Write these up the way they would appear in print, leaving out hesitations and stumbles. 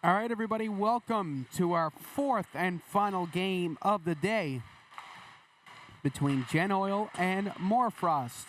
All right, everybody, welcome to our fourth and final game of the day between Gen Oil and Moorfrost.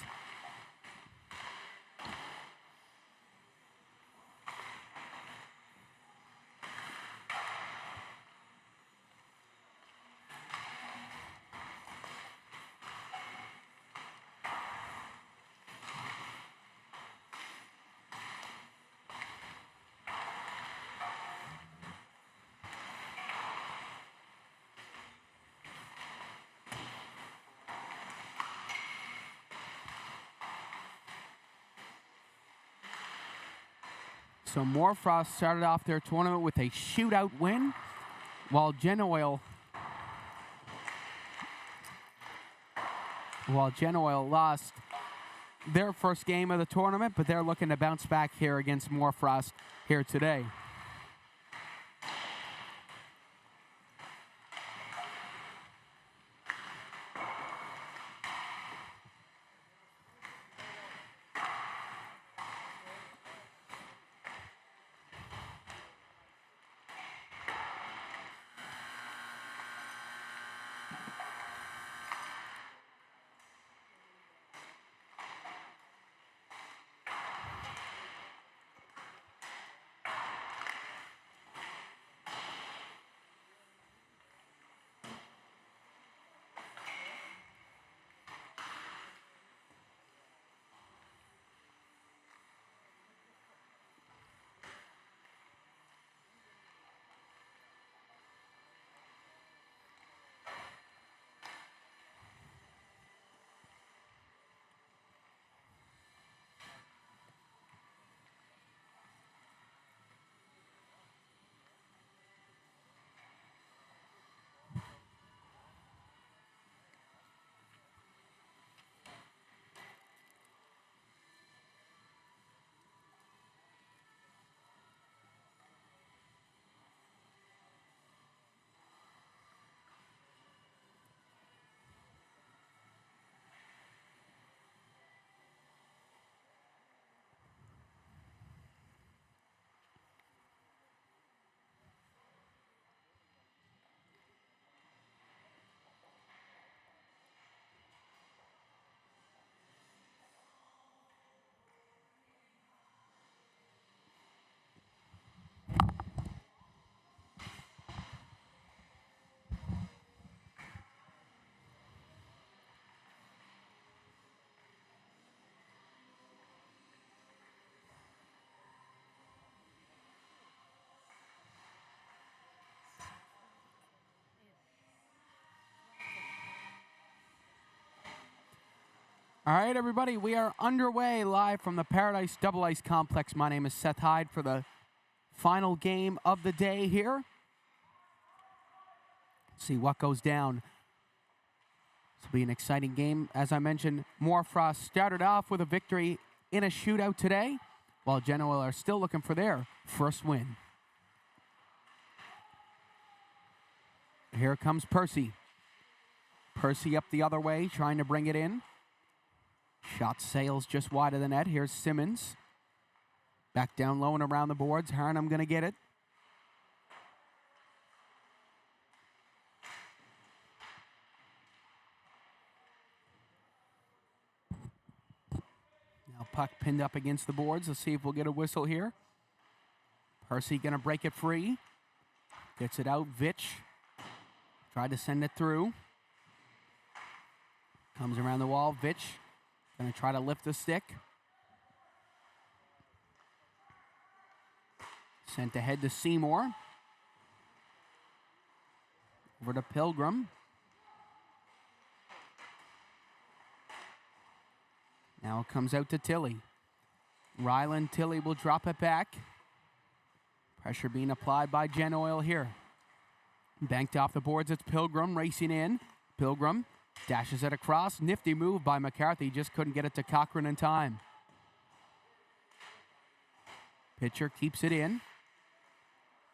So Moorfrost started off their tournament with a shootout win, while Gen Oil lost their first game of the tournament, but they're looking to bounce back here against Moorfrost here today. All right, everybody, we are underway live from the Paradise Double Ice Complex. My name is Seth Hyde for the final game of the day here. Let's see what goes down. This will be an exciting game. As I mentioned, Moorfrost started off with a victory in a shootout today, while Gen Oil are still looking for their first win. Here comes Percy. Percy up the other way, trying to bring it in. Shot sails just wide of the net. Here's Simmons. Back down low and around the boards. Harnham going to get it. Now puck pinned up against the boards. Let's see if we'll get a whistle here. Percy going to break it free. Gets it out. Vitch tried to send it through. Comes around the wall. Vitch going to try to lift the stick. Sent ahead to Seymour. Over to Pilgrim. Now it comes out to Tilly. Ryland Tilly will drop it back. Pressure being applied by Gen Oil here. Banked off the boards, it's Pilgrim racing in. Pilgrim dashes it across. Nifty move by McCarthy. Just couldn't get it to Cochran in time. Pitcher keeps it in.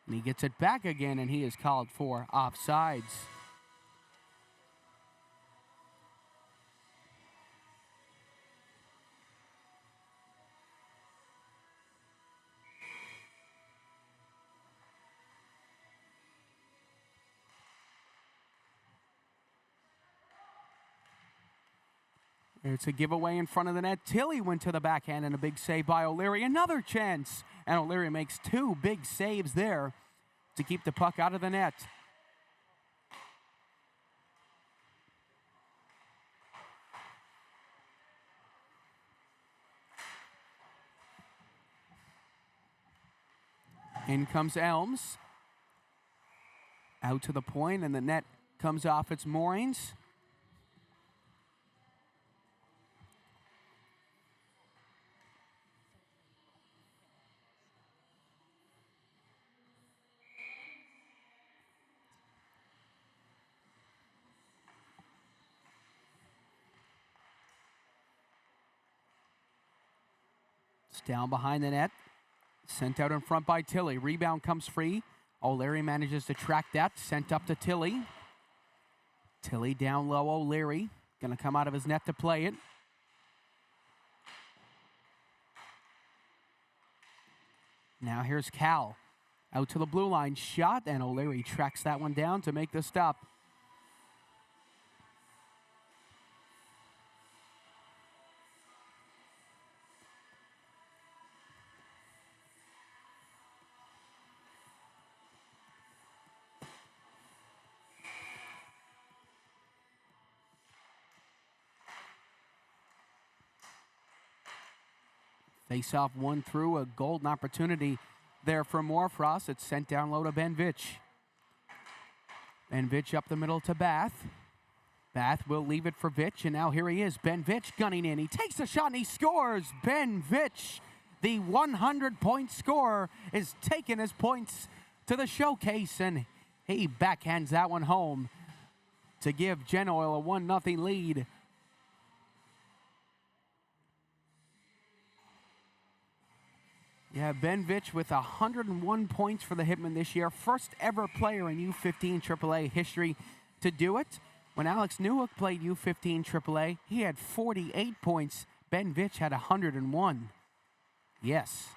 And he gets it back again, and he is called for offsides. It's a giveaway in front of the net. Tilly went to the backhand and a big save by O'Leary. Another chance. And O'Leary makes two big saves there to keep the puck out of the net. In comes Elms. Out to the point, and the net comes off its moorings. It's down behind the net. Sent out in front by Tilly. Rebound comes free. O'Leary manages to track that. Sent up to Tilly. Tilly down low. O'Leary going to come out of his net to play it. Now here's Cal. Out to the blue line. Shot, and O'Leary tracks that one down to make the stop. Face-off one through, a golden opportunity there for Moorfrost. It's sent down low to Ben Vitch. Ben Vitch up the middle to Bath. Bath will leave it for Vitch, and now here he is. Ben Vitch gunning in. He takes a shot and he scores. Ben Vitch, the 100-point scorer, is taking his points to the showcase, and he backhands that one home to give Gen Oil a 1-0 lead. Yeah, Ben Vitch with 101 points for the Hitmen this year. First ever player in U15 AAA history to do it. When Alex Newhook played U15 AAA, he had 48 points. Ben Vitch had 101. Yes,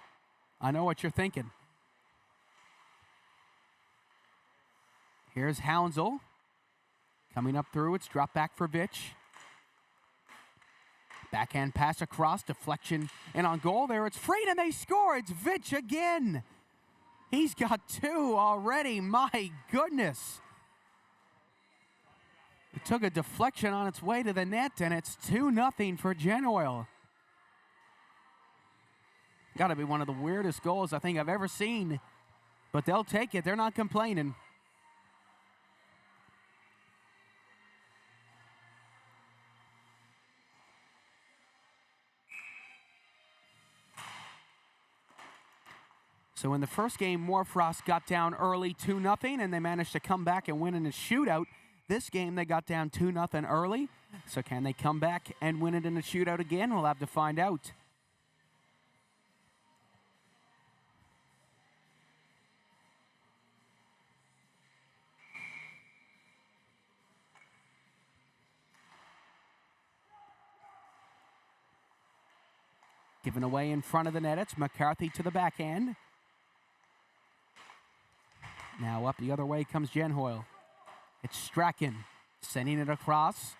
I know what you're thinking. Here's Hounsell. Coming up through, it's drop back for Vitch. Backhand pass across, deflection, and on goal there, it's Freed, and they score. It's Vitch again. He's got two already. My goodness. It took a deflection on its way to the net, and it's 2-0 for Gen Oil. Got to be one of the weirdest goals I think I've ever seen, but they'll take it. They're not complaining. So in the first game, Moorfrost got down early 2-0, and they managed to come back and win in a shootout. This game, they got down 2-0 early. So can they come back and win it in a shootout again? We'll have to find out. Given away in front of the net, it's McCarthy to the backhand. Now up the other way comes Gen Oil. It's Strachan sending it across.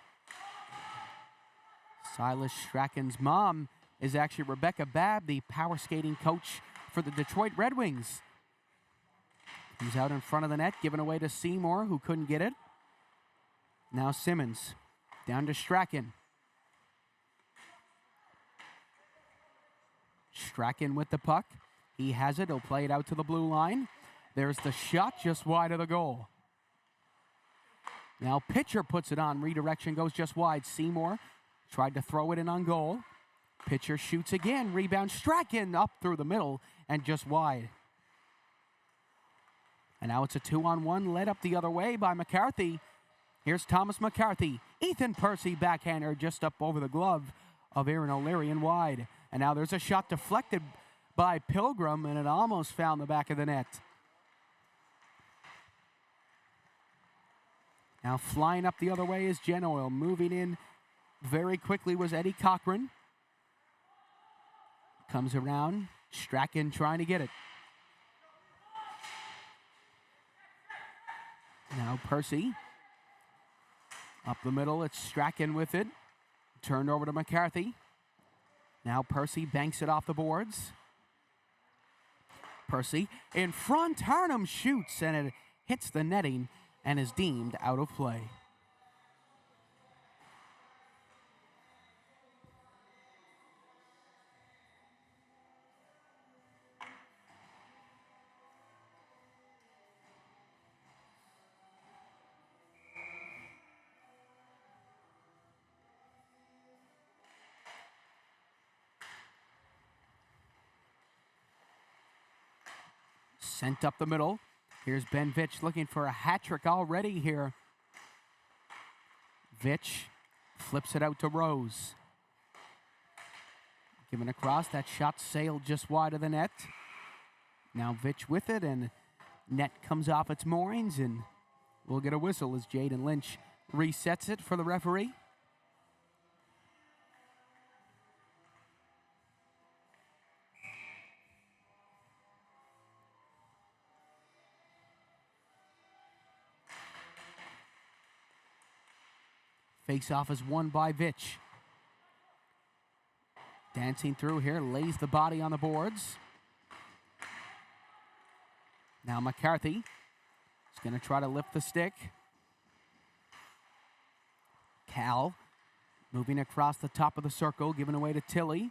Silas Strachan's mom is actually Rebecca Babb, the power skating coach for the Detroit Red Wings. He's out in front of the net, given away to Seymour, who couldn't get it. Now Simmons down to Strachan. Strachan with the puck. He has it. He'll play it out to the blue line. There's the shot just wide of the goal. Now Pitcher puts it on. Redirection goes just wide. Seymour tried to throw it in on goal. Pitcher shoots again. Rebound. Strachan up through the middle and just wide. And now it's a 2-on-1 led up the other way by McCarthy. Here's Thomas McCarthy. Ethan Percy backhander just up over the glove of Aaron O'Leary and wide. And now there's a shot deflected by Pilgrim, and it almost found the back of the net. Now flying up the other way is Gen Oil. Moving in very quickly was Eddie Cochran. Comes around. Strachan trying to get it. Now Percy. Up the middle, it's Strachan with it. Turned over to McCarthy. Now Percy banks it off the boards. Percy in front. Harnham shoots, and it hits the netting and is deemed out of play. Sent up the middle. Here's Ben Vitch looking for a hat trick already here. Vitch flips it out to Rose. Giving across. That shot sailed just wide of the net. Now Vitch with it, and net comes off its moorings, and we'll get a whistle as Jaden Lynch resets it for the referee. Face-off is won by Vitch. Dancing through here, lays the body on the boards. Now McCarthy is going to try to lift the stick. Cal moving across the top of the circle, giving away to Tilly.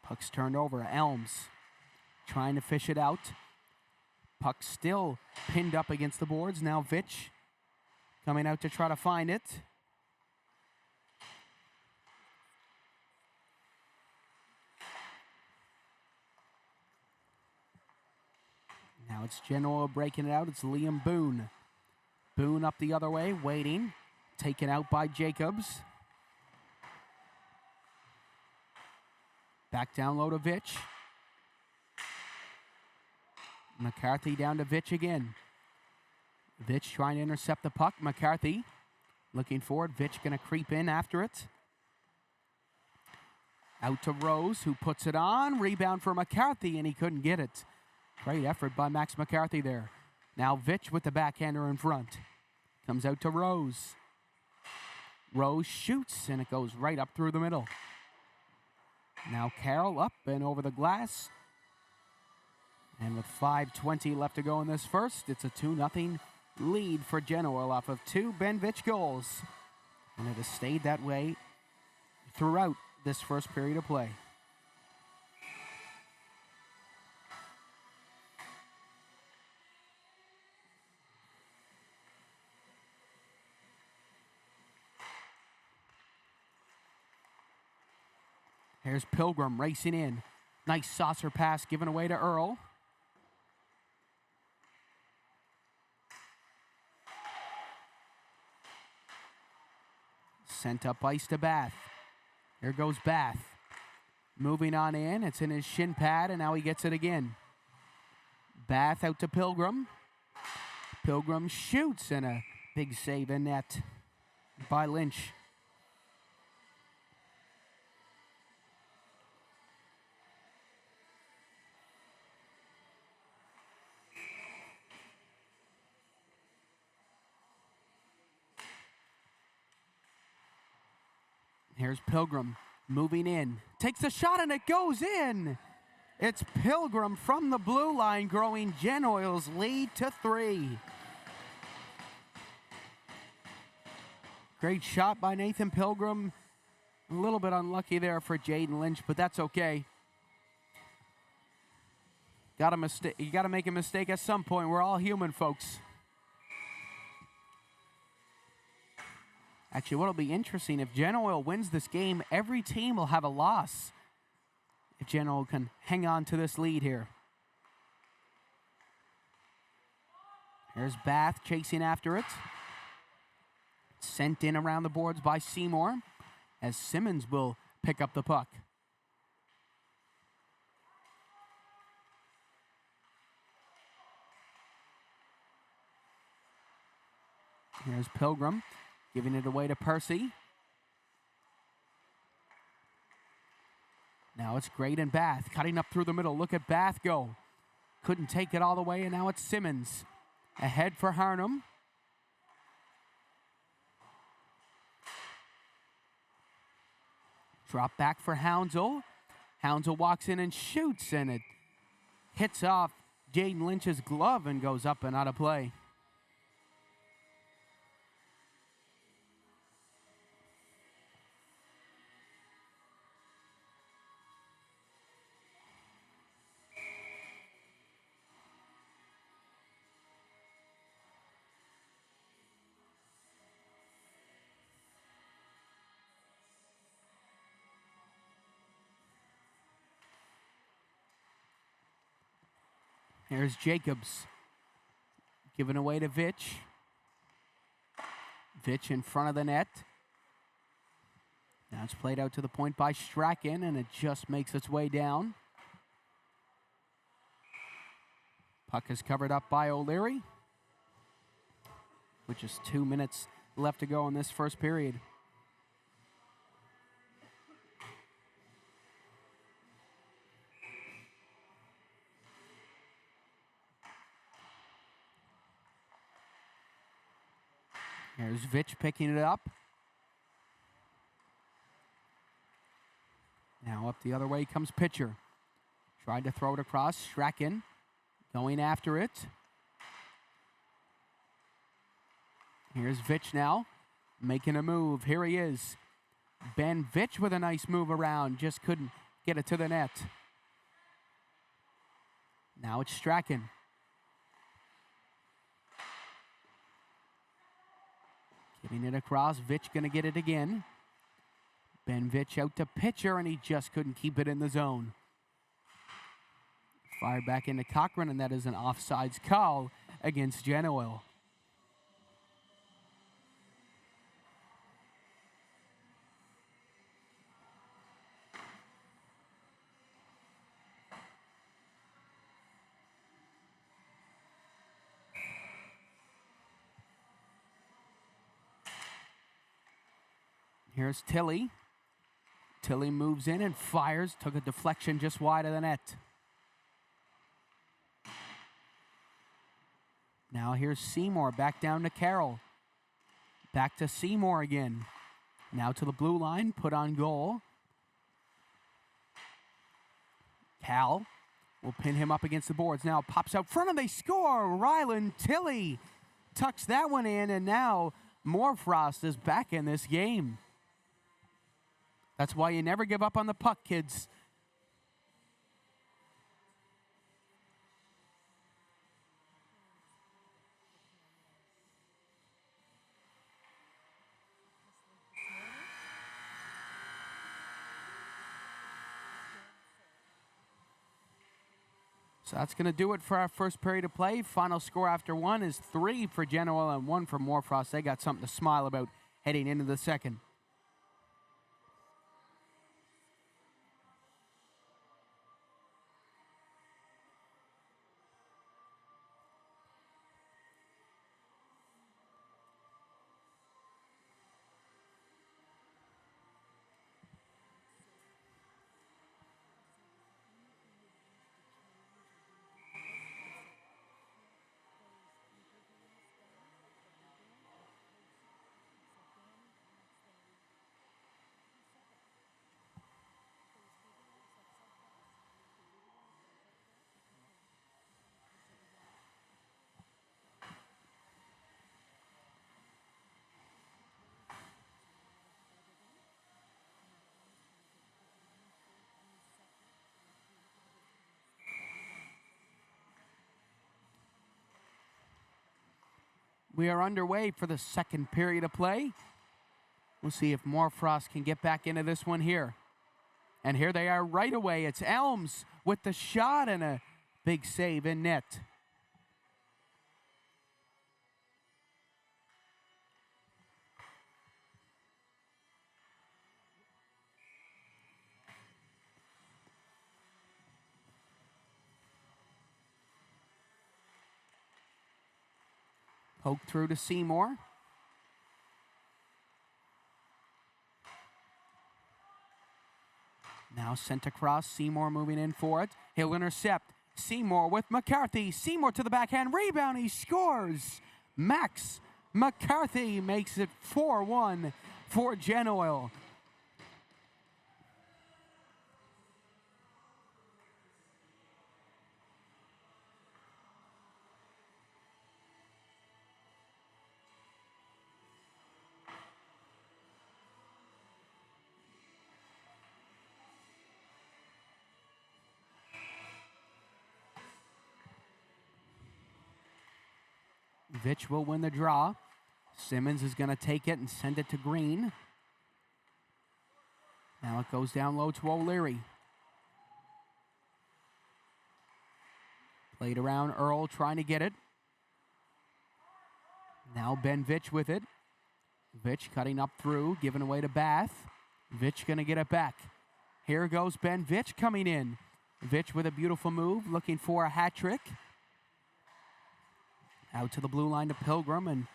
Puck's turned over. Elms trying to fish it out. Puck still pinned up against the boards. Now Vitch coming out to try to find it. Now it's Genoa breaking it out. It's Liam Boone. Boone up the other way, waiting. Taken out by Jacobs. Back down low to Vitch. McCarthy down to Vitch again. Vitch trying to intercept the puck. McCarthy looking for it. Vitch going to creep in after it. Out to Rose, who puts it on. Rebound for McCarthy, and he couldn't get it. Great effort by Max McCarthy there. Now Vitch with the backhander in front. Comes out to Rose. Rose shoots, and it goes right up through the middle. Now Carroll up and over the glass. And with 5:20 left to go in this first, it's a 2-0 lead for Genoa off of 2 Ben Vitch goals. And it has stayed that way throughout this first period of play. Here's Pilgrim racing in. Nice saucer pass given away to Earl. Sent up ice to Bath. Here goes Bath. Moving on in. It's in his shin pad, and now he gets it again. Bath out to Pilgrim. Pilgrim shoots, and a big save in net by Lynch. Here's Pilgrim moving in. Takes a shot and it goes in. It's Pilgrim from the blue line growing Genoa's lead to 3. Great shot by Nathan Pilgrim. A little bit unlucky there for Jaden Lynch, but that's okay. You gotta make a mistake at some point. We're all human, folks. Actually, what'll be interesting, if Genoa wins this game, every team will have a loss. If Genoa can hang on to this lead here. Here's Bath chasing after it. Sent in around the boards by Seymour, as Simmons will pick up the puck. Here's Pilgrim. Giving it away to Percy. Now it's Great and Bath cutting up through the middle. Look at Bath go. Couldn't take it all the way, and now it's Simmons. Ahead for Harnham. Drop back for Hounsell. Hounsell walks in and shoots, and it hits off Jaden Lynch's glove and goes up and out of play. Here's Jacobs. Given away to Vitch. Vitch in front of the net. Now it's played out to the point by Strachan, and it just makes its way down. Puck is covered up by O'Leary, with just 2 minutes left to go in this first period. Here's Vitch picking it up. Now up the other way comes Pitcher. Tried to throw it across. Strachan going after it. Here's Vitch now, making a move. Here he is. Ben Vitch with a nice move around. Just couldn't get it to the net. Now it's Strachan. Getting it across. Vitch going to get it again. Ben Vitch out to Pitcher, and he just couldn't keep it in the zone. Fired back into Cochran, and that is an offsides call against Genoil. Here's Tilly. Tilly moves in and fires. Took a deflection just wide of the net. Now here's Seymour back down to Carroll. Back to Seymour again. Now to the blue line, put on goal. Cal will pin him up against the boards. Now pops out front and they score. Ryland Tilly tucks that one in, and now Moorfrost is back in this game. That's why you never give up on the puck, kids. So that's going to do it for our first period of play. Final score after one is 3 for Genoil and 1 for Moorfrost. They got something to smile about heading into the second. We are underway for the second period of play. We'll see if Moorfrost can get back into this one here. And here they are right away. It's Elms with the shot and a big save in net. Poke through to Seymour. Now sent across. Seymour moving in for it. He'll intercept. Seymour with McCarthy. Seymour to the backhand. Rebound. He scores. Max McCarthy makes it 4-1 for Genoil. Vitch will win the draw. Simmons is going to take it and send it to Green. Now it goes down low to O'Leary. Played around Earl trying to get it. Now Ben Vitch with it. Vitch cutting up through, giving away to Bath. Vitch going to get it back. Here goes Ben Vitch coming in. Vitch with a beautiful move, looking for a hat trick. Out to the blue line to Pilgrim, and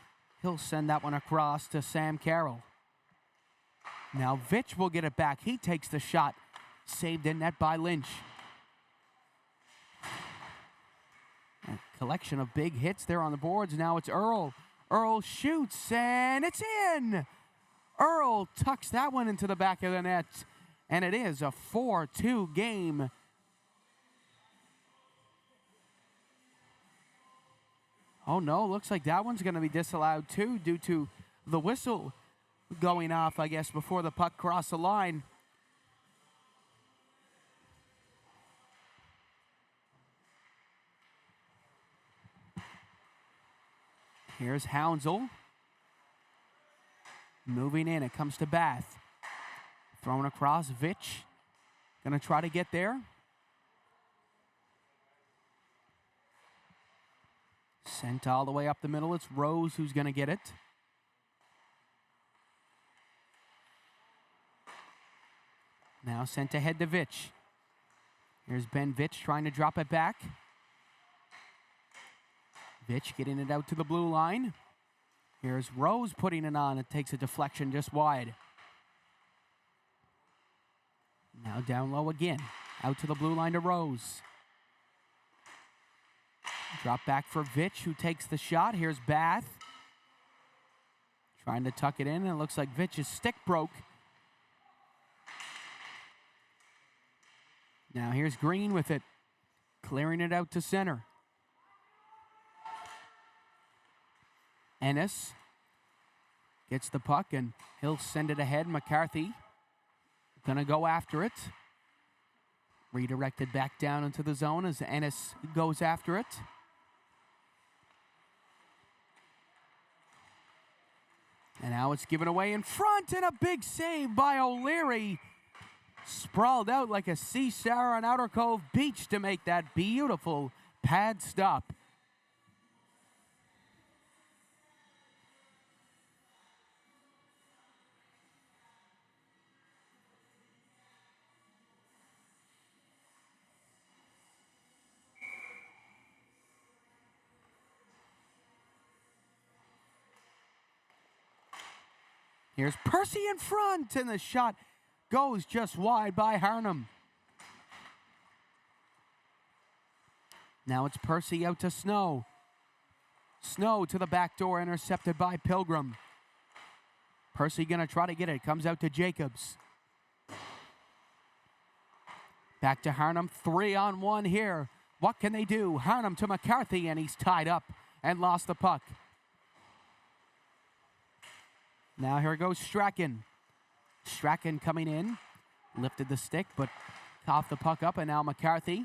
he'll send that one across to Sam Carroll. Now Vitch will get it back. He takes the shot. Saved in net by Lynch. A collection of big hits there on the boards. Now it's Earl. Earl shoots, and it's in! Earl tucks that one into the back of the net, and it is a 4-2 game. Oh no, looks like that one's going to be disallowed too due to the whistle going off, I guess, before the puck crossed the line. Here's Hounsell. Moving in, it comes to Bath. Thrown across, Vitch. Gonna try to get there. Sent all the way up the middle. It's Rose who's gonna get it. Now sent ahead to Vitch. Here's Ben Vitch trying to drop it back. Vitch getting it out to the blue line. Here's Rose putting it on. It takes a deflection just wide. Now down low again. Out to the blue line to Rose. Drop back for Vitch, who takes the shot. Here's Bath. Trying to tuck it in, and it looks like Vitch's stick broke. Now here's Green with it. Clearing it out to center. Ennis gets the puck, and he'll send it ahead. McCarthy gonna go after it. Redirected back down into the zone as Ennis goes after it. And now it's given away in front, and a big save by O'Leary. Sprawled out like a sea sow on Outer Cove Beach to make that beautiful pad stop. Here's Percy in front, and the shot goes just wide by Harnham. Now it's Percy out to Snow. Snow to the back door, intercepted by Pilgrim. Percy gonna try to get it. Comes out to Jacobs. Back to Harnham. 3-on-1 here. What can they do? Harnham to McCarthy, and he's tied up and lost the puck. Now here goes Strachan. Strachan coming in. Lifted the stick, but coughed the puck up, and now McCarthy.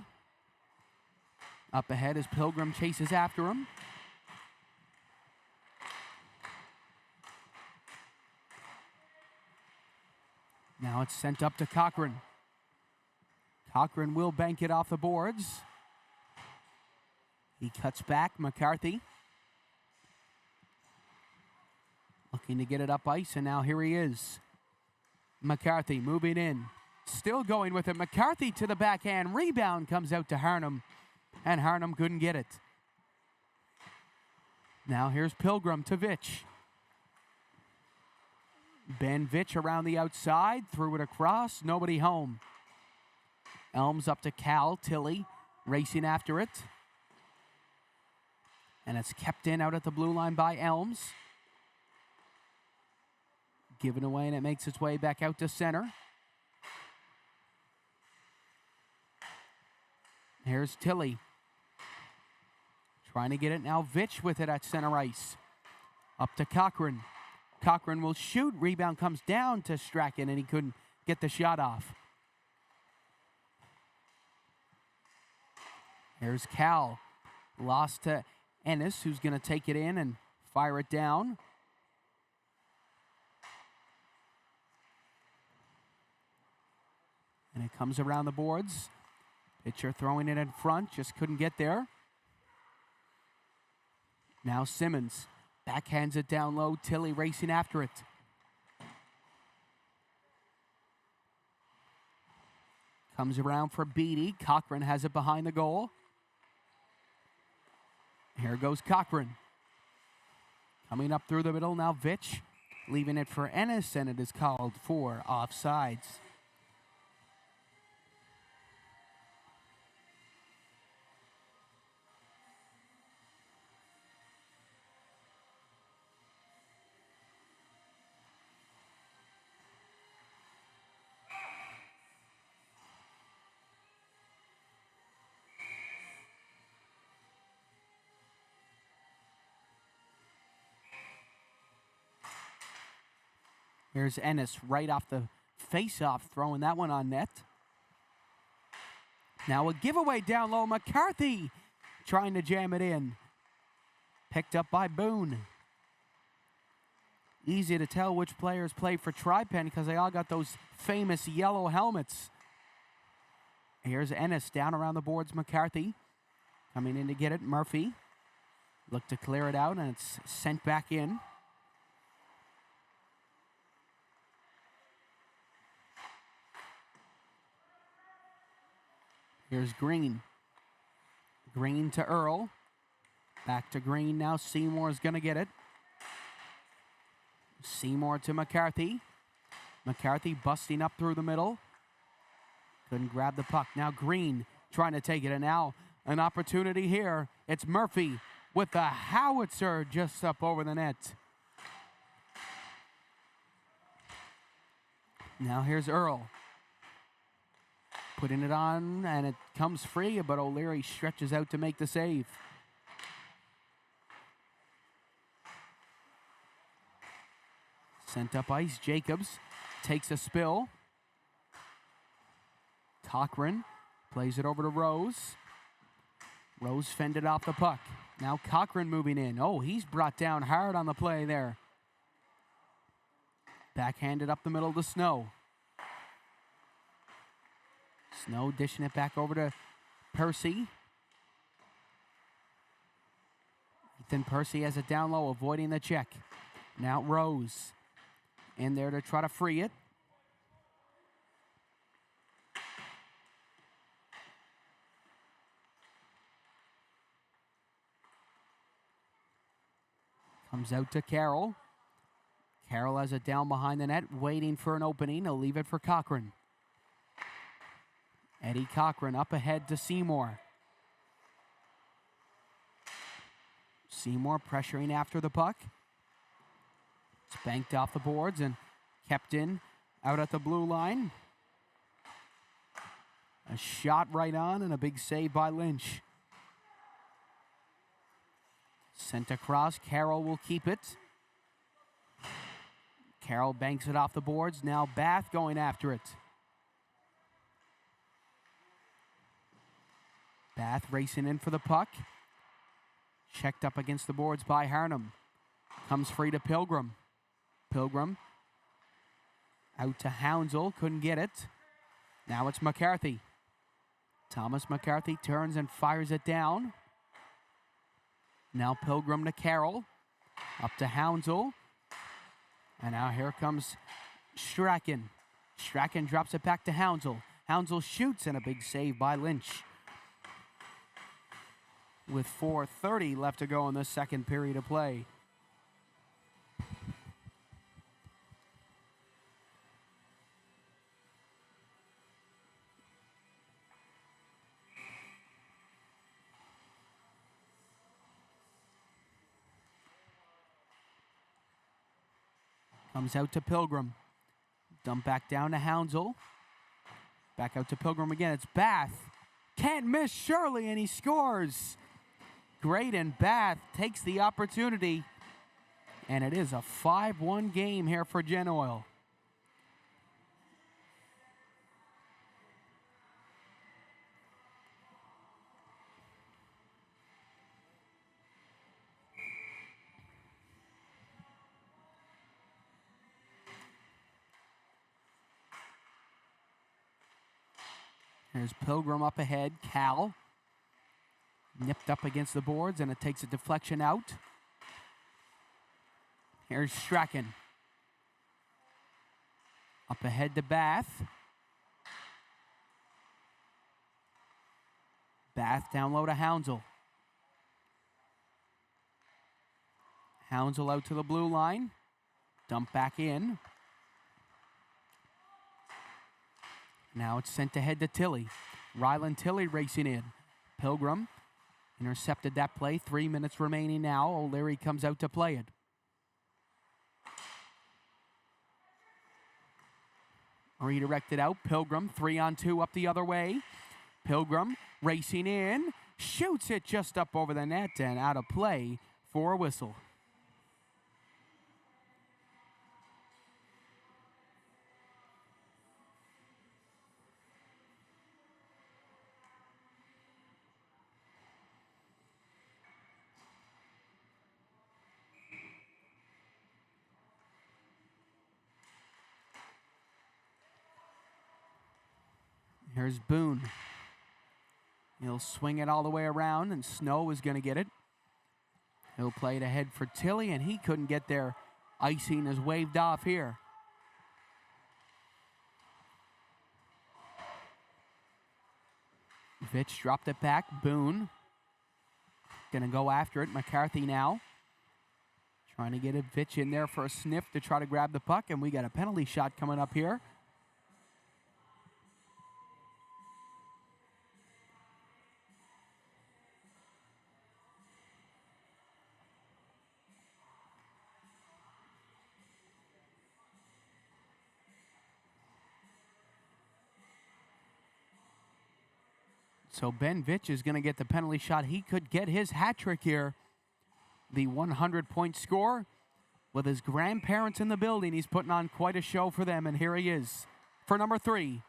Up ahead as Pilgrim chases after him. Now it's sent up to Cochran. Cochran will bank it off the boards. He cuts back, McCarthy. Looking to get it up ice, and now here he is. McCarthy moving in. Still going with it. McCarthy to the backhand. Rebound comes out to Harnham, and Harnham couldn't get it. Now here's Pilgrim to Vitch. Ben Vitch around the outside. Threw it across. Nobody home. Elms up to Cal. Tilly racing after it. And it's kept in out at the blue line by Elms. Given away, and it makes its way back out to center. Here's Tilly. Trying to get it now. Vitch with it at center ice. Up to Cochran. Cochran will shoot. Rebound comes down to Strachan, and he couldn't get the shot off. Here's Cal. Lost to Ennis, who's going to take it in and fire it down. And it comes around the boards. Pitcher throwing it in front, just couldn't get there. Now Simmons backhands it down low. Tilly racing after it. Comes around for Beatty. Cochran has it behind the goal. Here goes Cochran. Coming up through the middle now, Vitch. Leaving it for Ennis, and it is called for offsides. Here's Ennis right off the face-off, throwing that one on net. Now a giveaway down low. McCarthy trying to jam it in. Picked up by Boone. Easy to tell which players play for Tri-Pen because they all got those famous yellow helmets. Here's Ennis down around the boards. McCarthy coming in to get it. Murphy looked to clear it out, and it's sent back in. Here's Green. Green to Earl. Back to Green now. Seymour's going to get it. Seymour to McCarthy. McCarthy busting up through the middle. Couldn't grab the puck. Now Green trying to take it. And now an opportunity here. It's Murphy with the howitzer just up over the net. Now here's Earl. Putting it on, and it comes free, but O'Leary stretches out to make the save. Sent up ice. Jacobs takes a spill. Cochran plays it over to Rose. Rose fended off the puck. Now Cochran moving in. Oh, he's brought down hard on the play there. Backhanded up the middle to Snow. Snow dishing it back over to Percy. Ethan Percy has it down low, avoiding the check. Now Rose in there to try to free it. Comes out to Carroll. Carroll has it down behind the net, waiting for an opening. He'll leave it for Cochran. Eddie Cochran up ahead to Seymour. Seymour pressuring after the puck. It's banked off the boards and kept in out at the blue line. A shot right on and a big save by Lynch. Sent across. Carroll will keep it. Carroll banks it off the boards. Now Bath going after it. Bath racing in for the puck. Checked up against the boards by Harnham. Comes free to Pilgrim. Pilgrim out to Hounsell. Couldn't get it. Now it's McCarthy. Thomas McCarthy turns and fires it down. Now Pilgrim to Carroll. Up to Hounsell. And now here comes Strachan. Strachan drops it back to Hounsell. Hounsell shoots, and a big save by Lynch. With 4:30 left to go in the second period of play. Comes out to Pilgrim. Dump back down to Hounsell. Back out to Pilgrim again. It's Bath. Can't miss Shirley, and he scores. Great, and Bath takes the opportunity. And it is a 5-1 game here for Gen Oil. Here's Pilgrim up ahead. Cal nipped up against the boards, and it takes a deflection out. Here's Strachan. Up ahead to Bath. Bath down low to Hounsell. Hounsell out to the blue line. Dump back in. Now it's sent ahead to Tilly. Ryland Tilly racing in. Pilgrim intercepted that play. 3 minutes remaining now. O'Leary comes out to play it. Redirected out. Pilgrim 3-on-2 up the other way. Pilgrim racing in. Shoots it just up over the net and out of play for a whistle. Here's Boone. He'll swing it all the way around, and Snow is going to get it. He'll play it ahead for Tilly, and he couldn't get there. Icing is waved off here. Vitch dropped it back. Boone going to go after it. McCarthy now trying to get a Vitch in there for a sniff to try to grab the puck, and we got a penalty shot coming up here. So Ben Vitch is going to get the penalty shot. He could get his hat trick here. The 100-point score with his grandparents in the building. He's putting on quite a show for them, and here he is for number 3.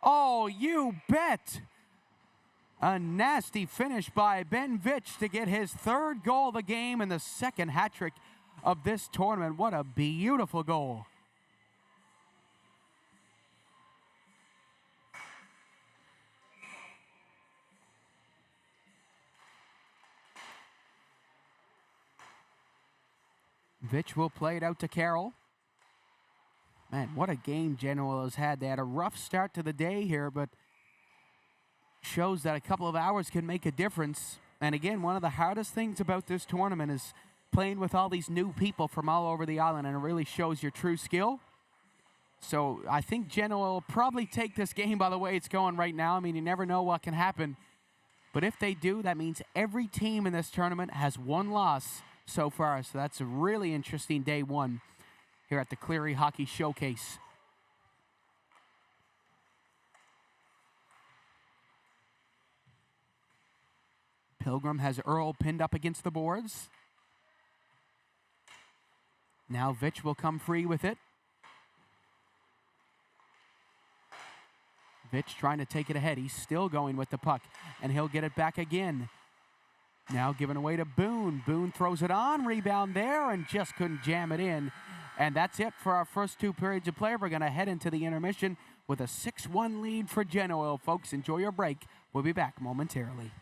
Oh, you bet! A nasty finish by Ben Vitch to get his 3rd goal of the game and the 2nd hat trick of this tournament. What a beautiful goal. Vitch will play it out to Carroll. Man, what a game Genoa has had. They had a rough start to the day here, but shows that a couple of hours can make a difference. And again, one of the hardest things about this tournament is playing with all these new people from all over the island, and it really shows your true skill. So I think Genoa will probably take this game by the way it's going right now. I mean, you never know what can happen. But if they do, that means every team in this tournament has 1 loss so far. So that's a really interesting day 1 here at the Cleary Hockey Showcase. Pilgrim has Earl pinned up against the boards. Now Vitch will come free with it. Vitch trying to take it ahead. He's still going with the puck, and he'll get it back again. Now given away to Boone. Boone throws it on, rebound there, and just couldn't jam it in. And that's it for our first 2 periods of play. We're going to head into the intermission with a 6-1 lead for Genoa. Folks, enjoy your break. We'll be back momentarily.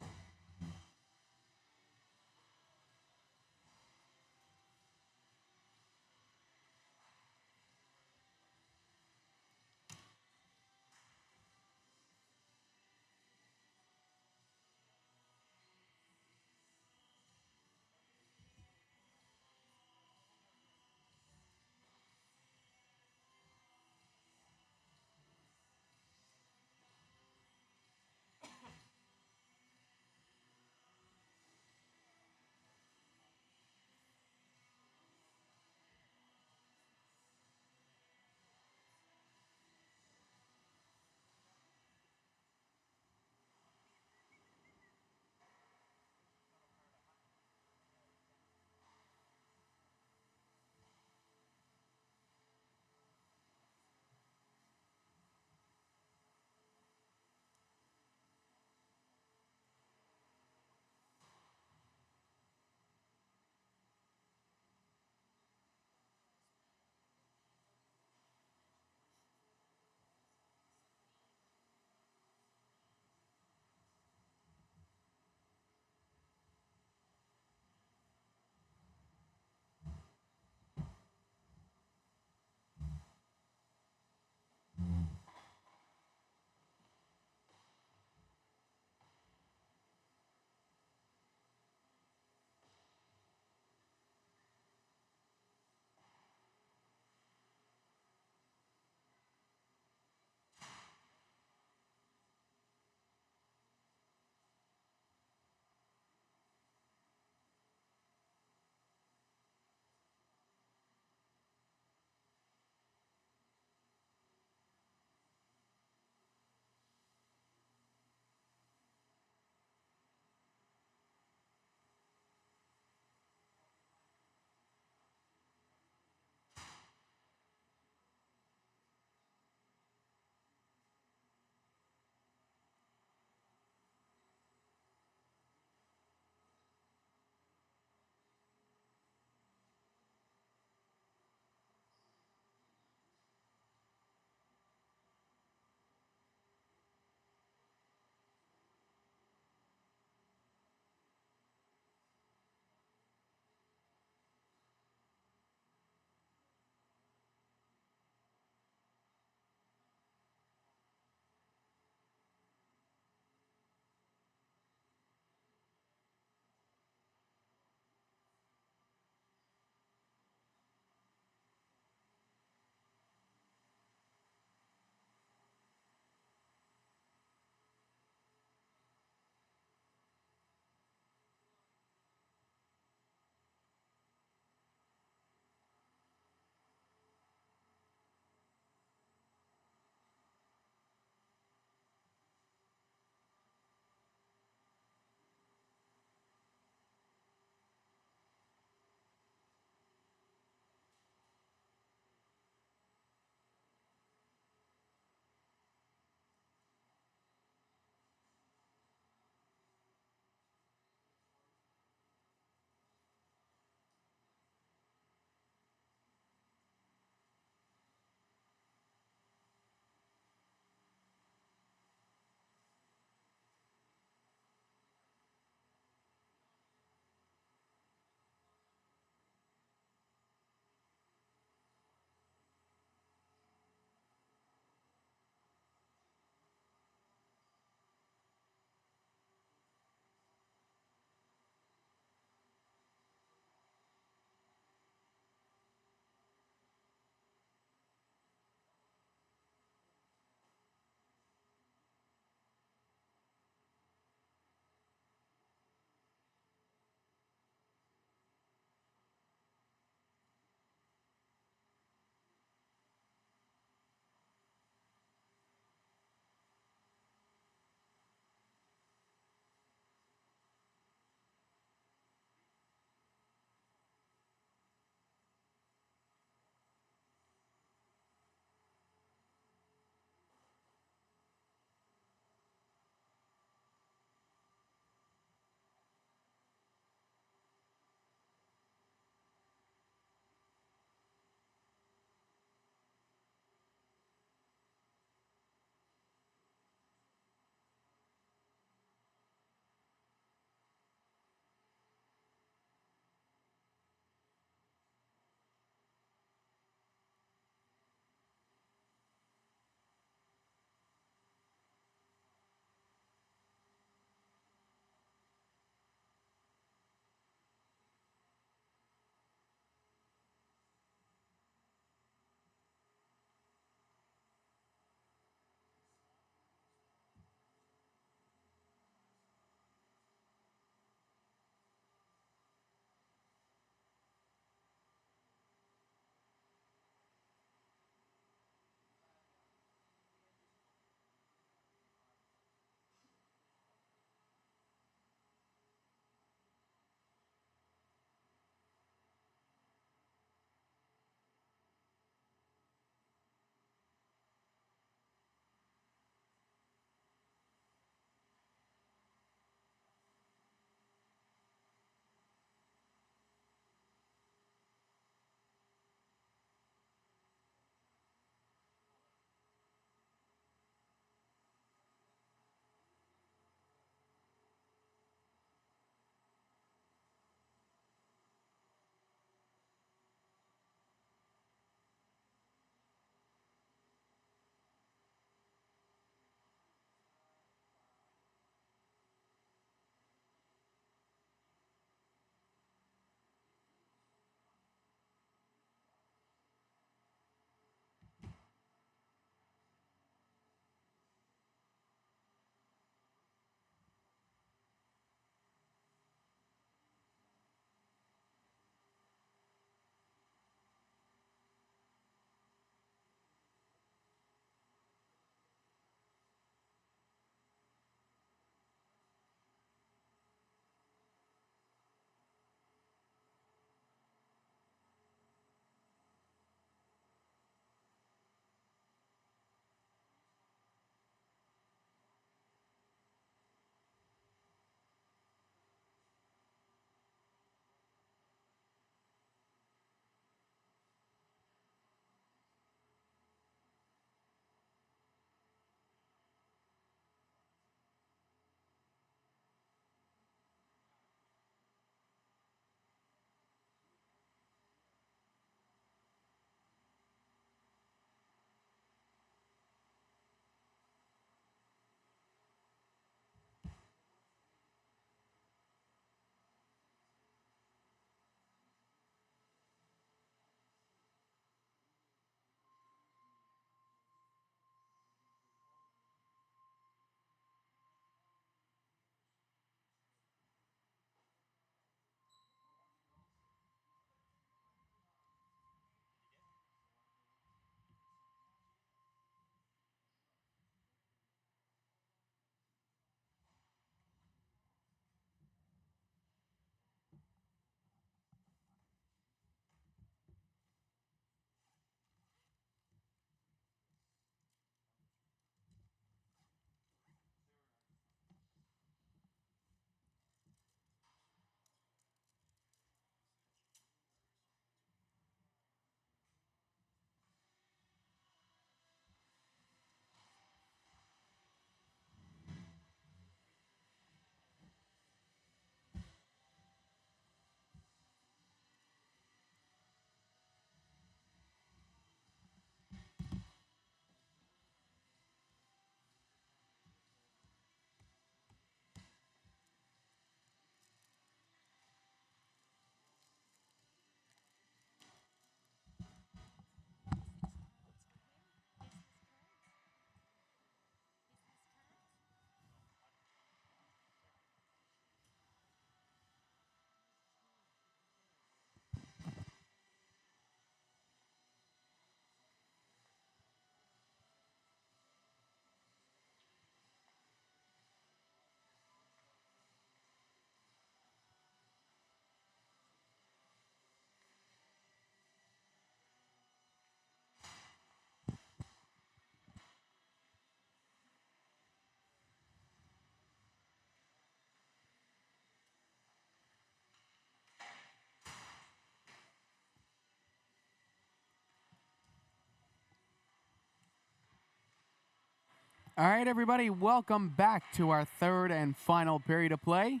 All right, everybody, welcome back to our third and final period of play.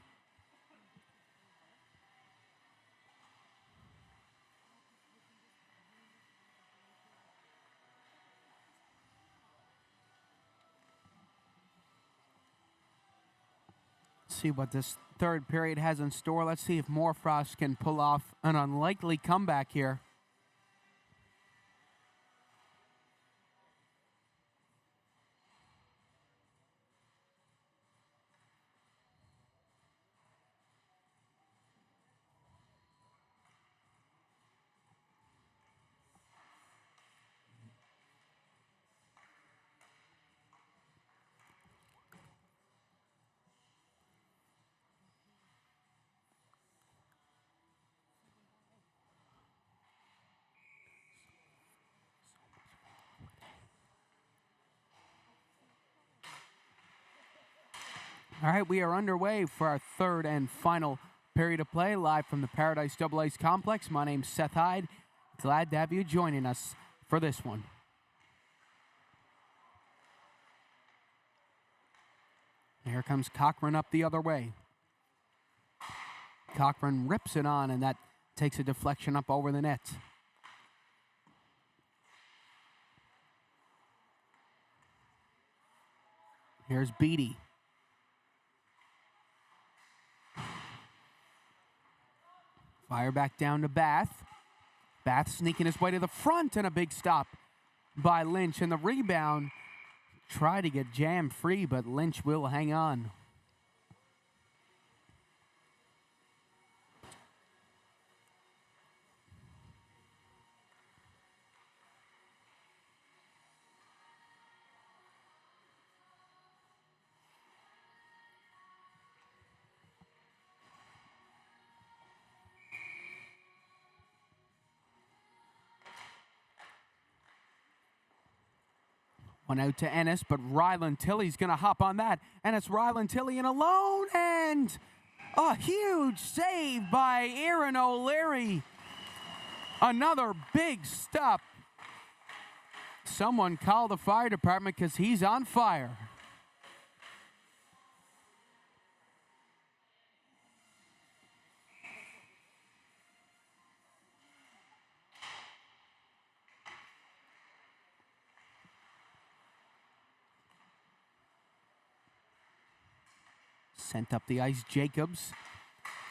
See what this third period has in store. Let's see if Moorfrost can pull off an unlikely comeback here. All right, we are underway for our third and final period of play, live from the Paradise Double Ice Complex. My name's Seth Hyde. Glad to have you joining us for this one. Here comes Cochran up the other way. Cochran rips it on, and that takes a deflection up over the net. Here's Beatty. Fire back down to Bath. Bath sneaking his way to the front, and a big stop by Lynch. And the rebound, try to get jammed free, but Lynch will hang on. One out to Ennis, but Ryland Tilley's going to hop on that. And it's Ryland Tilley in alone, and a huge save by Aaron O'Leary. Another big stop. Someone call the fire department because he's on fire. Sent up the ice, Jacobs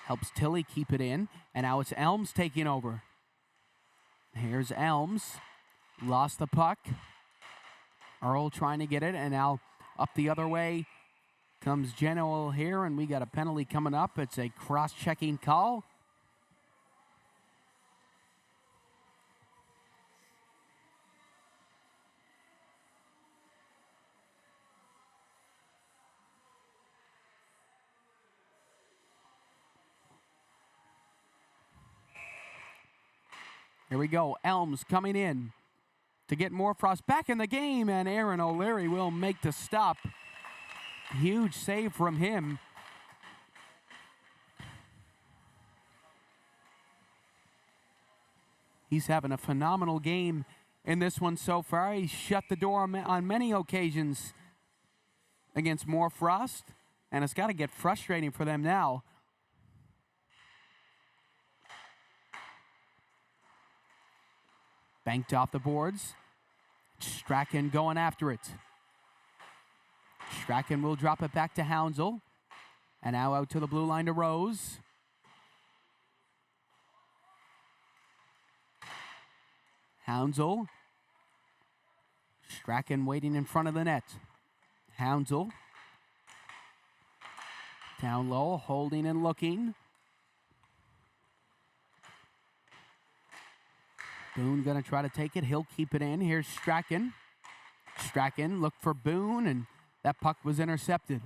helps Tilley keep it in, and now it's Elms taking over. Here's Elms, lost the puck. Earl trying to get it, and now up the other way comes Genoel here, and we got a penalty coming up. It's a cross-checking call. Here we go. Elms coming in to get Moorfrost back in the game, and Aaron O'Leary will make the stop. Huge save from him. He's having a phenomenal game in this one so far. He's shut the door on many occasions against Moorfrost, and it's got to get frustrating for them now. Banked off the boards. Strachan going after it. Strachan will drop it back to Hounsell. And now out to the blue line to Rose. Hounsell. Strachan waiting in front of the net. Hounsell. Down low, holding and looking. Boone going to try to take it. He'll keep it in. Here's Strachan. Strachan looked for Boone, and that puck was intercepted.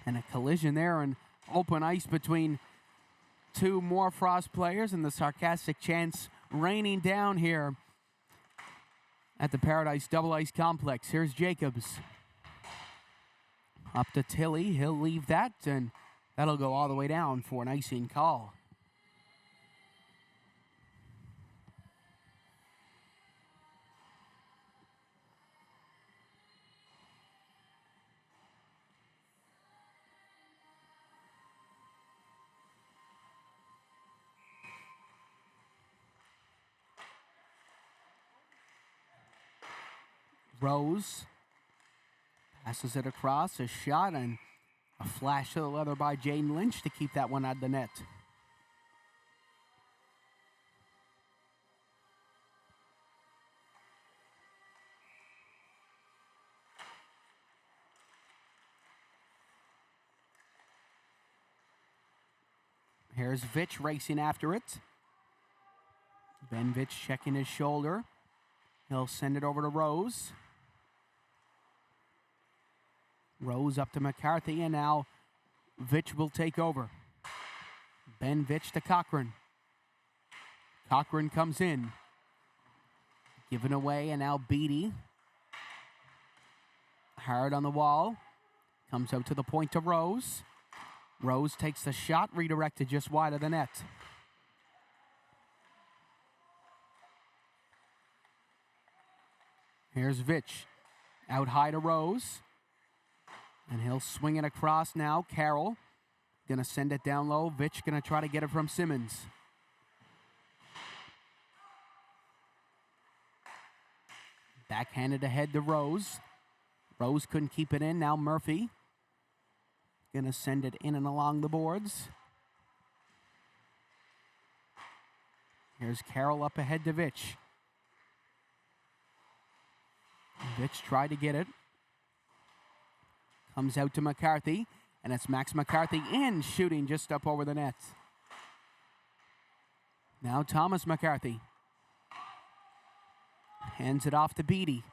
And a collision there on open ice between two Moorfrost players, and the sarcastic chants raining down here at the Paradise Double Ice Complex. Here's Jacobs. Up to Tilley. He'll leave that, and that'll go all the way down for an icing call. Rose passes it across, a shot, and a flash to the leather by Jaden Lynch to keep that one out of the net. Here's Vitch racing after it. Ben Vitch checking his shoulder. He'll send it over to Rose. Rose up to McCarthy, and now Vitch will take over. Ben Vitch to Cochran. Cochran comes in. Given away, and now Beatty. Hard on the wall. Comes out to the point to Rose. Rose takes the shot, redirected just wide of the net. Here's Vitch. Out high to Rose. And he'll swing it across now. Carroll going to send it down low. Vitch going to try to get it from Simmons. Backhanded ahead to Rose. Rose couldn't keep it in. Now Murphy going to send it in and along the boards. Here's Carroll up ahead to Vitch. Vitch tried to get it. Comes out to McCarthy, and it's Max McCarthy in, shooting just up over the net. Now Thomas McCarthy. Hands it off to Beatty.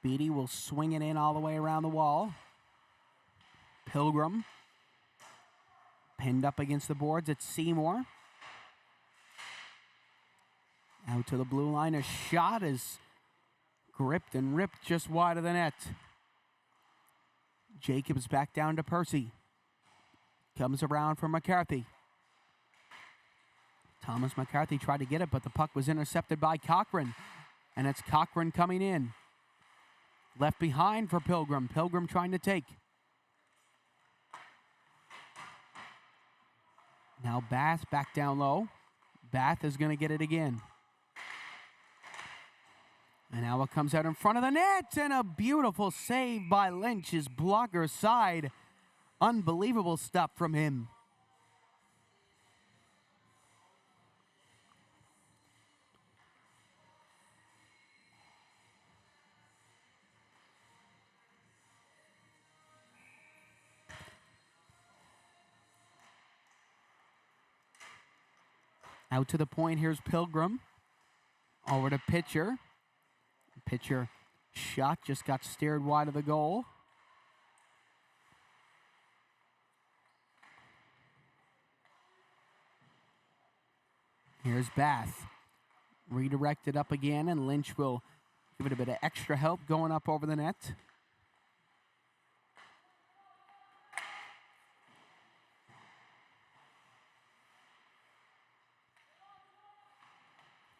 Beatty will swing it in all the way around the wall. Pilgrim. Pinned up against the boards. It's Seymour. Out to the blue line. A shot is gripped and ripped just wide of the net. Jacobs back down to Percy. Comes around for McCarthy. Thomas McCarthy tried to get it, but the puck was intercepted by Cochran. And it's Cochran coming in. Left behind for Pilgrim. Pilgrim trying to take. Now Bath back down low. Bath is going to get it again. And now it comes out in front of the net. And a beautiful save by Lynch. His blocker side. Unbelievable stuff from him. Out to the point, here's Pilgrim. Over to Pitcher. Pitcher shot just got steered wide of the goal. Here's Bath. Redirected up again, and Lynch will give it a bit of extra help going up over the net.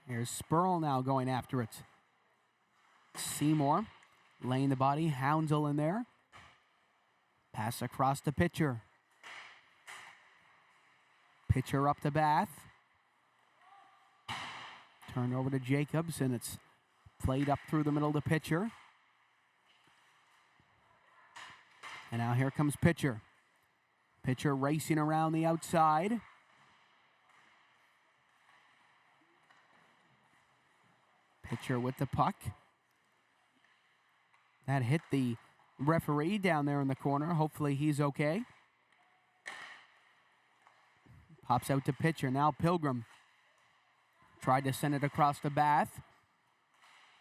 Here's Spurl now going after it. Seymour laying the body. Houndsell in there. Pass across to Pitcher. Pitcher up to Bath. Turned over to Jacobs, and it's played up through the middle to Pitcher. And now here comes Pitcher. Pitcher racing around the outside. Pitcher with the puck. That hit the referee down there in the corner. Hopefully he's okay. Pops out to Pitcher. Now Pilgrim. Tried to send it across to Bath.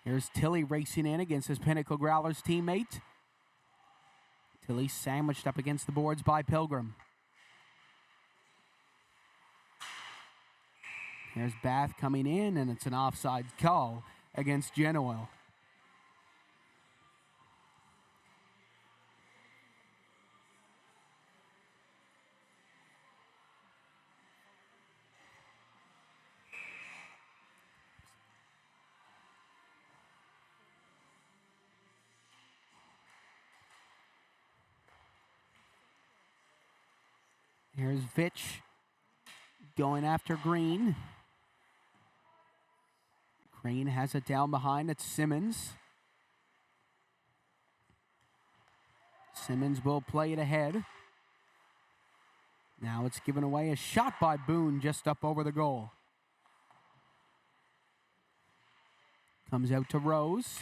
Here's Tilly racing in against his Pinnacle Growlers teammate. Tilly sandwiched up against the boards by Pilgrim. Here's Bath coming in, and it's an offside call against Genoil. Here's Vitch going after Green. Crane has it down behind. It's Simmons. Simmons will play it ahead. Now it's given away. A shot by Boone just up over the goal. Comes out to Rose.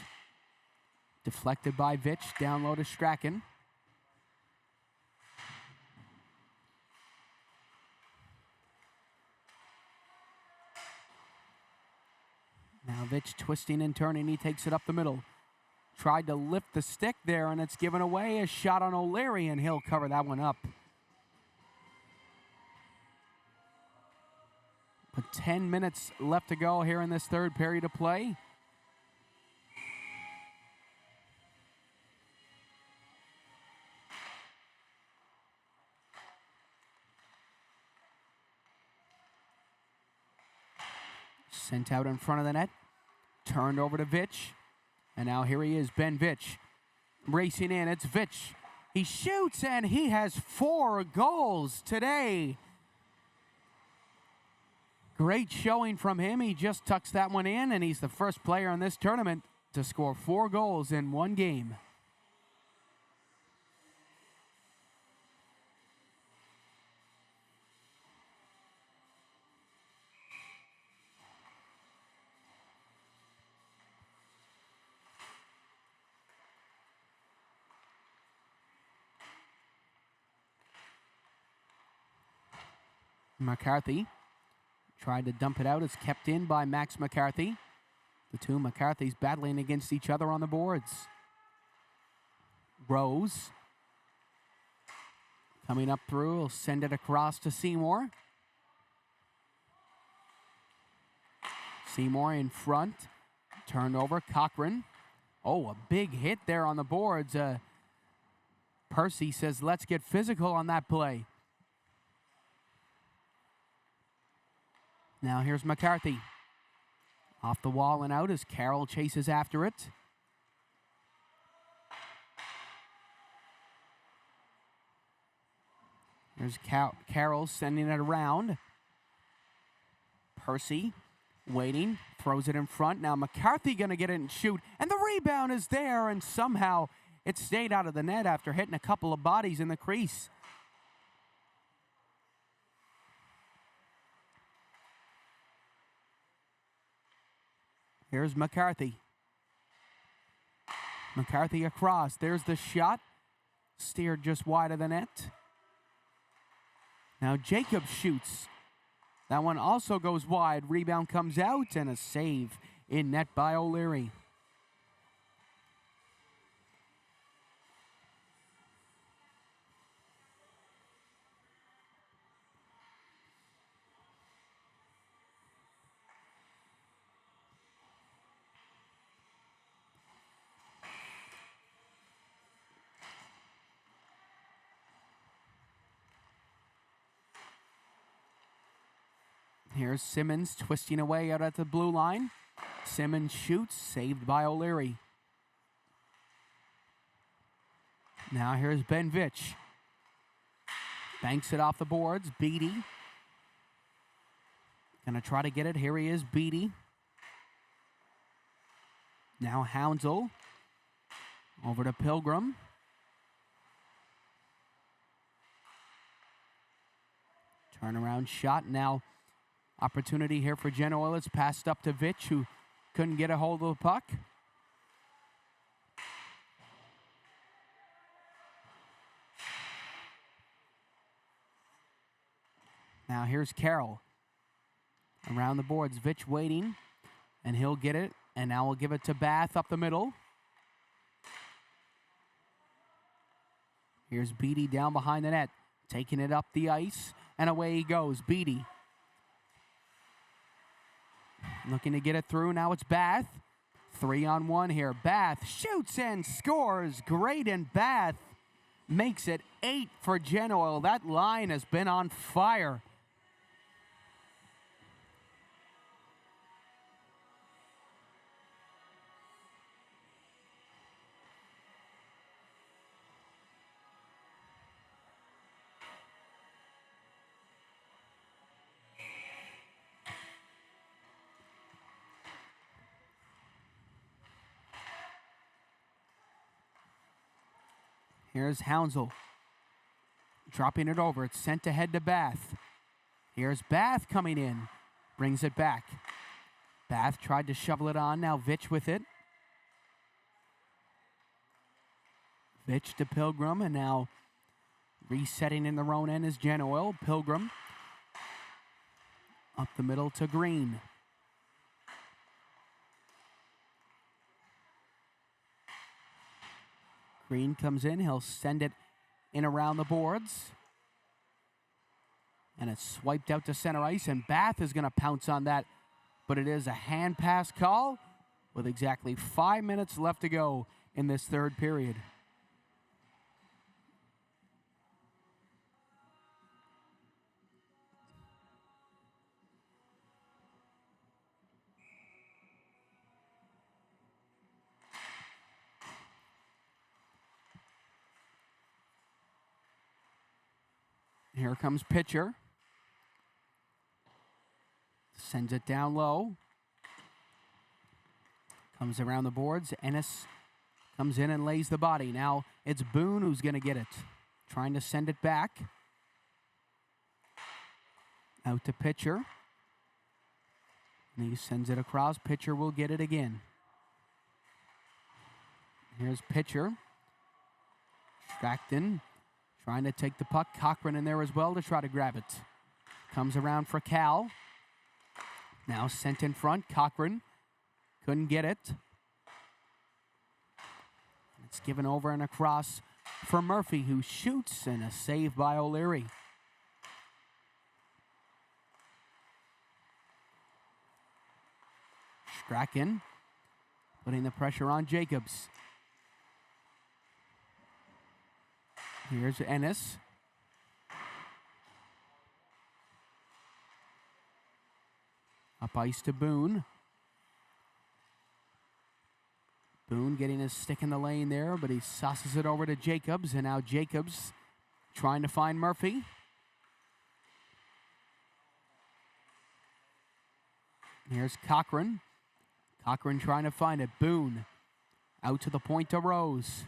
Deflected by Vitch. Down low to Strachan. Now Vitch twisting and turning. He takes it up the middle. Tried to lift the stick there, and it's given away. A shot on O'Leary, and he'll cover that one up. But 10 minutes left to go here in this third period of play. Sent out in front of the net. Turned over to Vitch. And now here he is, Ben Vitch. Racing in, it's Vitch. He shoots, and he has 4 goals today. Great showing from him. He just tucks that one in, and he's the first player in this tournament to score 4 goals in one game. McCarthy tried to dump it out. It's kept in by Max McCarthy. The two McCarthys battling against each other on the boards. Rose coming up through. Will send it across to Seymour. Seymour in front. Turned over. Cochran. Oh, a big hit there on the boards. Percy says, let's get physical on that play. Now here's McCarthy. Off the wall and out as Carroll chases after it. There's Carroll sending it around. Percy waiting, throws it in front. Now McCarthy going to get it and shoot. And the rebound is there, and somehow it stayed out of the net after hitting a couple of bodies in the crease. Here's McCarthy. McCarthy across. There's the shot. Steered just wide of the net. Now Jacob shoots. That one also goes wide. Rebound comes out, and a save in net by O'Leary. Here's Simmons twisting away out at the blue line. Simmons shoots, saved by O'Leary. Now here's Ben Vitch. Banks it off the boards. Beatty. Gonna try to get it. Here he is, Beatty. Now Hounsell. Over to Pilgrim. Turnaround shot. Now opportunity here for Genoa. It's passed up to Vitch, who couldn't get a hold of the puck. Now here's Carroll. Around the boards, Vitch waiting, and he'll get it. And now we'll give it to Bath up the middle. Here's Beatty down behind the net, taking it up the ice, and away he goes. Beatty looking to get it through. Now it's Bath. 3-on-1 here. Bath shoots and scores. Great, and Bath makes it 8 for Genoa. That line has been on fire. Here's Hounsell. Dropping it over. It's sent ahead to Bath. Here's Bath coming in. Brings it back. Bath tried to shovel it on. Now Vitch with it. Vitch to Pilgrim, and now resetting in the own end is Jen Oil. Pilgrim up the middle to Green. Green comes in. He'll send it in around the boards. And it's swiped out to center ice, and Bath is going to pounce on that. But it is a hand pass call with exactly 5 minutes left to go in this third period. Here comes pitcher. Sends it down low. Comes around the boards. Ennis comes in and lays the body. Now it's Boone who's going to get it. Trying to send it back. Out to pitcher. And he sends it across. Pitcher will get it again. Here's pitcher. Stracton trying to take the puck. Cochran in there as well to try to grab it. Comes around for Cal. Now sent in front. Cochran couldn't get it. It's given over and across for Murphy, who shoots, and a save by O'Leary. Strachan putting the pressure on Jacobs. Here's Ennis. Up ice to Boone. Boone getting his stick in the lane there, but he sauces it over to Jacobs, and now Jacobs trying to find Murphy. Here's Cochran. Cochran trying to find it. Boone out to the point to Rose.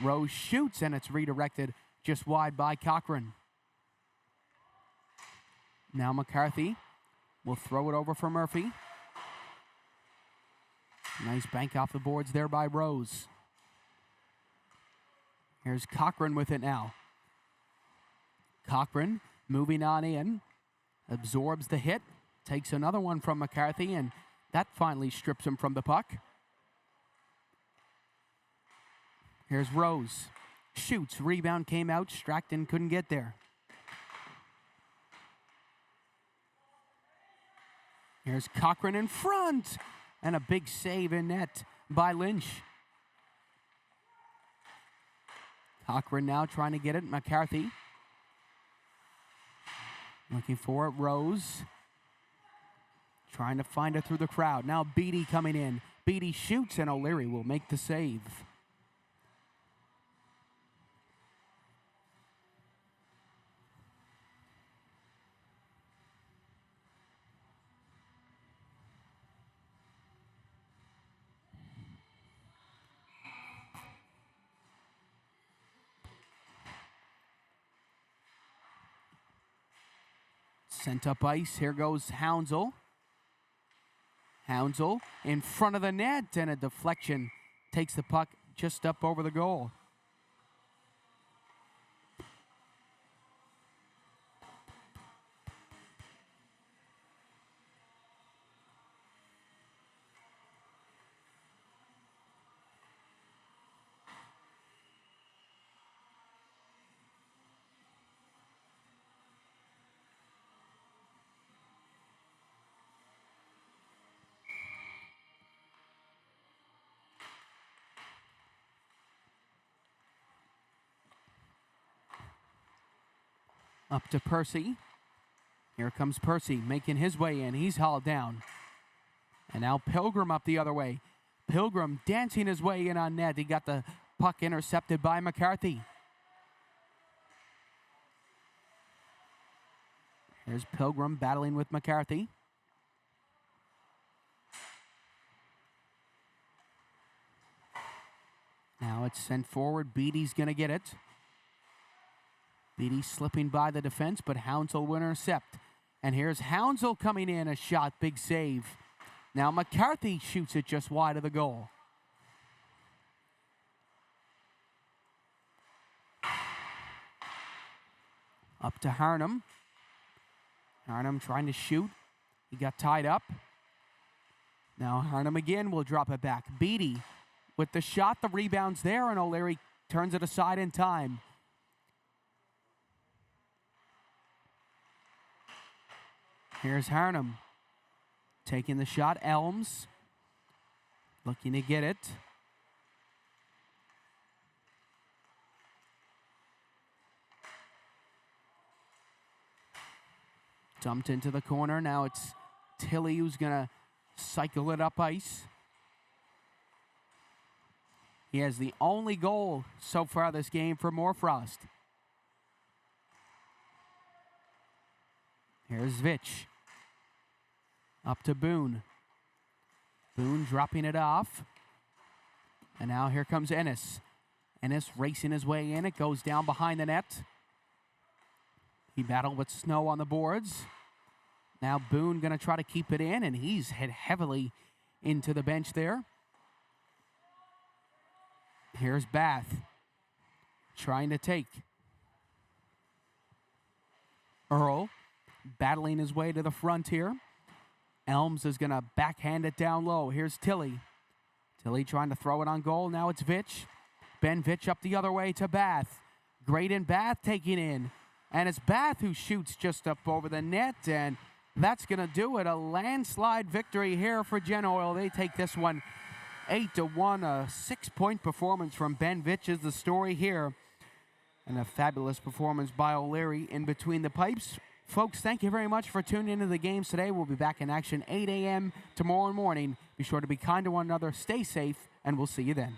Rose shoots, and it's redirected just wide by Cochran. Now McCarthy will throw it over for Murphy. Nice bank off the boards there by Rose. Here's Cochran with it now. Cochran moving on in. Absorbs the hit. Takes another one from McCarthy, and that finally strips him from the puck. Here's Rose. Shoots. Rebound came out. Stracton couldn't get there. Here's Cochran in front. And a big save in net by Lynch. Cochran now trying to get it. McCarthy. Looking for it. Rose. Trying to find it through the crowd. Now Beatty coming in. Beatty shoots, and O'Leary will make the save. Sent up ice. Here goes Hounsell. Hounsell in front of the net, and a deflection takes the puck just up over the goal. Up to Percy. Here comes Percy making his way in. He's hauled down. And now Pilgrim up the other way. Pilgrim dancing his way in on net. He got the puck intercepted by McCarthy. Here's Pilgrim battling with McCarthy. Now it's sent forward. Beatty's going to get it. Beatty slipping by the defense, but Hounsell will intercept. And here's Hounsell coming in, a shot, big save. Now McCarthy shoots it just wide of the goal. Up to Harnham. Harnham trying to shoot. He got tied up. Now Harnham again will drop it back. Beatty with the shot, the rebound's there, and O'Leary turns it aside in time. Here's Harnham taking the shot. Elms looking to get it. Dumped into the corner. Now it's Tilley who's going to cycle it up ice. He has the only goal so far this game for Moorfrost. Here's Vitch. Up to Boone. Boone dropping it off. And now here comes Ennis. Ennis racing his way in. It goes down behind the net. He battled with Snow on the boards. Now Boone going to try to keep it in, and he's hit heavily into the bench there. Here's Bath trying to take. Earl battling his way to the front here. Elms is going to backhand it down low. Here's Tilley. Tilley trying to throw it on goal. Now it's Vitch. Ben Vitch up the other way to Bath. Graydon Bath taking in. And it's Bath who shoots just up over the net, and that's going to do it. A landslide victory here for Gen Oil. They take this one 8-1. A 6-point performance from Ben Vitch is the story here. And a fabulous performance by O'Leary in between the pipes. Folks, thank you very much for tuning into the games today. We'll be back in action 8 a.m. tomorrow morning. Be sure to be kind to one another, stay safe, and we'll see you then.